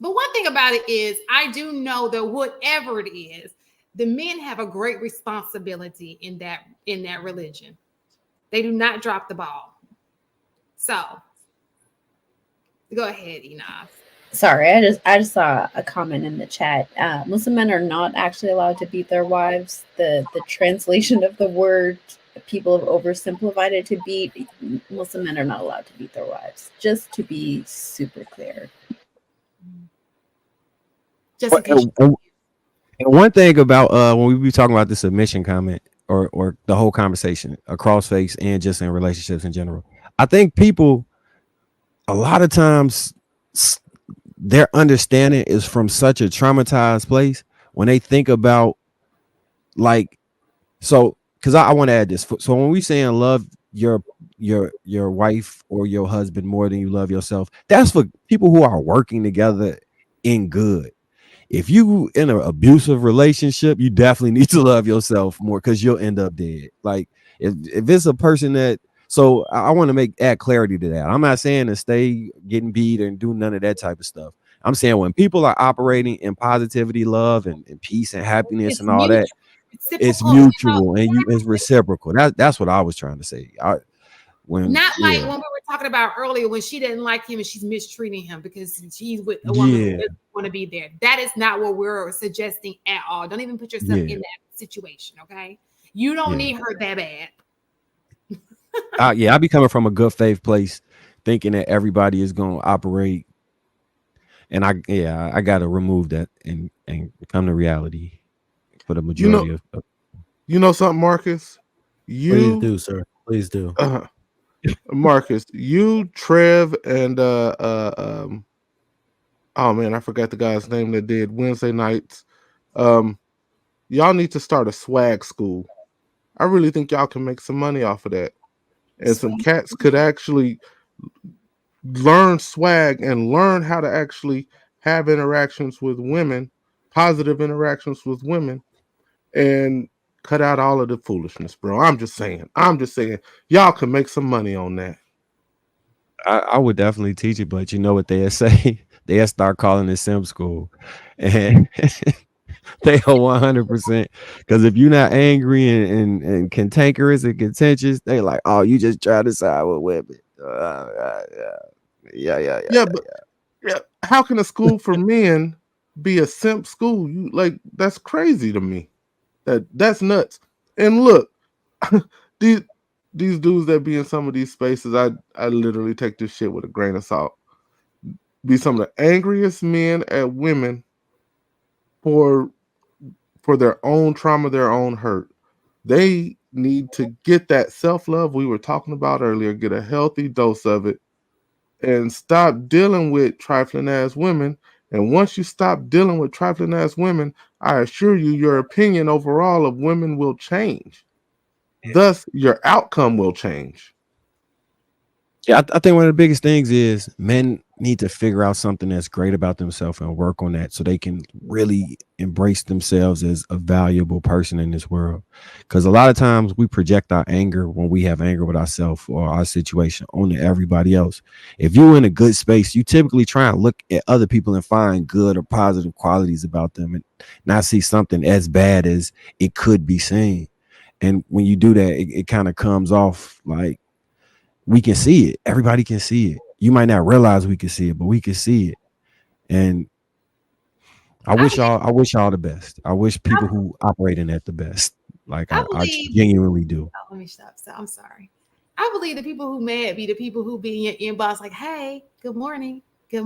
But one thing about it is, I do know that whatever it is, the men have a great responsibility in that religion. They do not drop the ball. So go ahead, Enos. Sorry, I just saw a comment in the chat. Muslim men are not actually allowed to beat their wives. The translation of the word, people have oversimplified it to beat. Muslim men are not allowed to beat their wives. Just to be super clear. Just in case. And one thing about when we be talking about the submission comment or the whole conversation across face and just in relationships in general, I think people a lot of times their understanding is from such a traumatized place when they think about like so because I want to add this. So when we saying love your wife or your husband more than you love yourself, that's for people who are working together in good. If you in an abusive relationship, you definitely need to love yourself more because you'll end up dead. Like if it's a person that, so I want to add clarity to that. I'm not saying to stay getting beat and do none of that type of stuff. I'm saying when people are operating in positivity, love, and peace and happiness It's and all that, it's reciprocal. mutual and it's reciprocal. That's what I was trying to say. Not like when we were talking about earlier when she didn't like him and she's mistreating him because he's with a woman who doesn't want to be there. That is not what we're suggesting at all. Don't even put yourself in that situation, okay? You don't need her that bad. I be coming from a good faith place, thinking that everybody is going to operate, and I got to remove that and come to reality for the majority of. You know something, Marcus? Please do, sir. Please do. Marcus, you, Trev, and oh man, I forgot the guy's name that did Wednesday nights. Y'all need to start a swag school. I really think y'all can make some money off of that. And some cats could actually learn swag and learn how to actually have interactions with women, positive interactions with women, and cut out all of the foolishness, bro. I'm just saying. Y'all can make some money on that. I would definitely teach it, but you know what they'll say? They'll start calling it sim school. And they are 100%. Because if you're not angry and cantankerous and contentious, they like, oh, you just try to side with women. But how can a school for men be a simp school? You like that's crazy to me. That's nuts. And look, these dudes that be in some of these spaces, I literally take this shit with a grain of salt. Be some of the angriest men at women for their own trauma, their own hurt. They need to get that self-love we were talking about earlier, get a healthy dose of it, and stop dealing with trifling ass women. And once you stop dealing with trifling ass women, I assure you, your opinion overall of women will change. Thus, your outcome will change. Yeah, I think one of the biggest things is men need to figure out something that's great about themselves and work on that so they can really embrace themselves as a valuable person in this world. Because a lot of times we project our anger when we have anger with ourselves or our situation onto everybody else. If you're in a good space, you typically try and look at other people and find good or positive qualities about them and not see something as bad as it could be seen. And when you do that, it kind of comes off like, we can see it. Everybody can see it. You might not realize we can see it, but we can see it. And I wish y'all the best. I wish people who operate in that the best. Like I genuinely do. Oh, let me stop. So I'm sorry. I believe the people who mad be the people who be in your inbox like, hey, good morning, good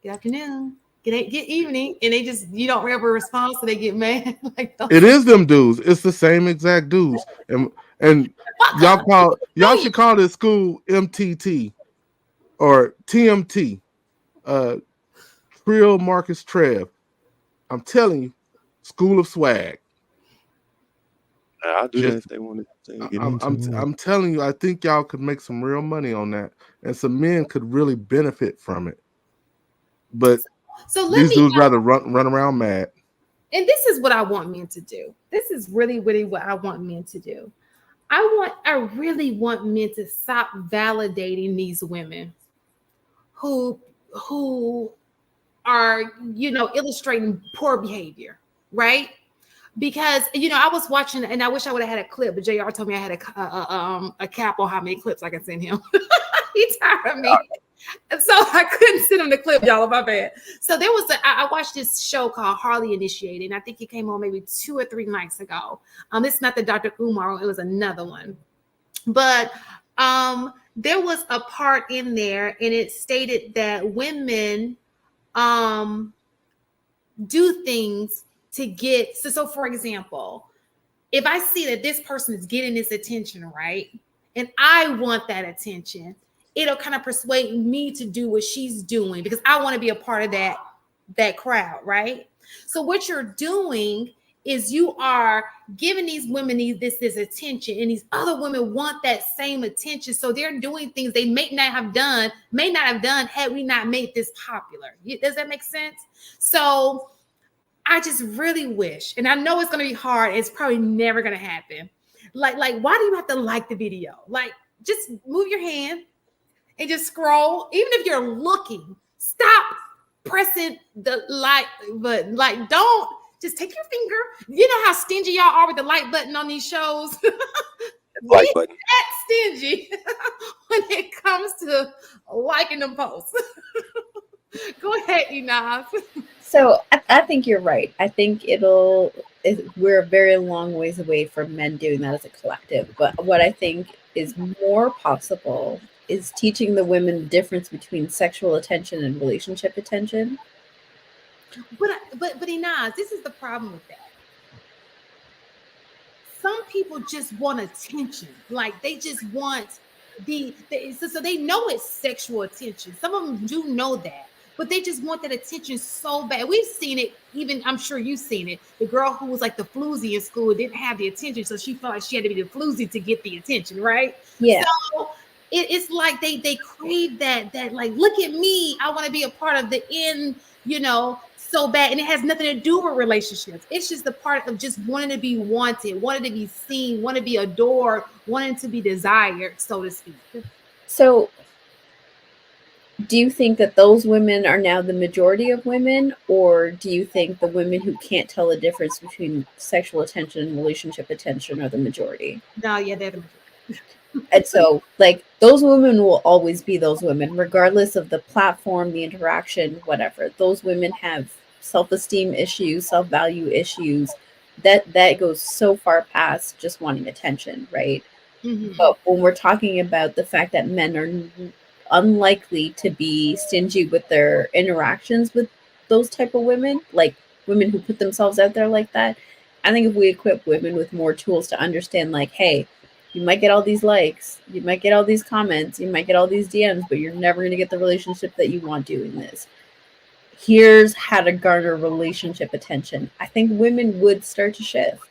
afternoon, good evening, and they just you don't ever respond, so they get mad. Like it is them dudes. It's the same exact dudes. And y'all should call this school MTT or TMT. Trill Marcus Trev. I'm telling you, School of Swag. I'll do that if they want to. I'm telling you, I think y'all could make some real money on that, and some men could really benefit from it. But these dudes rather run around mad. And this is what I want men to do. This is really, really what I want men to do. I really want men to stop validating these women who are, illustrating poor behavior, right? Because I was watching, and I wish I would have had a clip, but JR told me I had a cap on how many clips I can send him. He tired of me, and so I couldn't send him the clip, y'all. My bad. So there was I watched this show called Harley Initiated, and I think it came on maybe 2 or 3 nights ago. It's not the Dr. Umar, it was another one, but there was a part in there, and it stated that women do things to get, so for example, if I see that this person is getting this attention, right, and I want that attention, it'll kind of persuade me to do what she's doing because I want to be a part of that crowd, right? So what you're doing is you are giving these women this attention, and these other women want that same attention. So they're doing things they may not have done had we not made this popular. Does that make sense? So I just really wish, and I know it's going to be hard. It's probably never going to happen. Like, why do you have to like the video? Like, just move your hand and just scroll. Even if you're looking, stop pressing the like button. Like, don't just take your finger. You know how stingy y'all are with the like button on these shows? Like button. That stingy when it comes to liking them posts. Go ahead, Inaz. So I think you're right. I think we're a very long ways away from men doing that as a collective. But what I think is more possible is teaching the women the difference between sexual attention and relationship attention. But Inaz, this is the problem with that. Some people just want attention. Like, they just want so they know it's sexual attention. Some of them do know that, but they just want that attention so bad. We've seen it, even I'm sure you've seen it. The girl who was like the floozy in school didn't have the attention, so she felt like she had to be the floozy to get the attention, right? Yeah. So it's like they crave that like, look at me, I want to be a part of the end, so bad. And it has nothing to do with relationships. It's just the part of just wanting to be wanted, wanting to be seen, wanting to be adored, wanting to be desired, so to speak. So do you think that those women are now the majority of women, or do you think the women who can't tell the difference between sexual attention and relationship attention are the majority? No, yeah, they're the majority. And so, like, those women will always be those women, regardless of the platform, the interaction, whatever. Those women have self-esteem issues, self-value issues that goes so far past just wanting attention, right? Mm-hmm. But when we're talking about the fact that men are unlikely to be stingy with their interactions with those type of women, like women who put themselves out there like that, I think if we equip women with more tools to understand, like, hey, you might get all these likes, you might get all these comments, you might get all these DMs, but you're never going to get the relationship that you want doing this. Here's how to garner relationship attention. I think women would start to shift.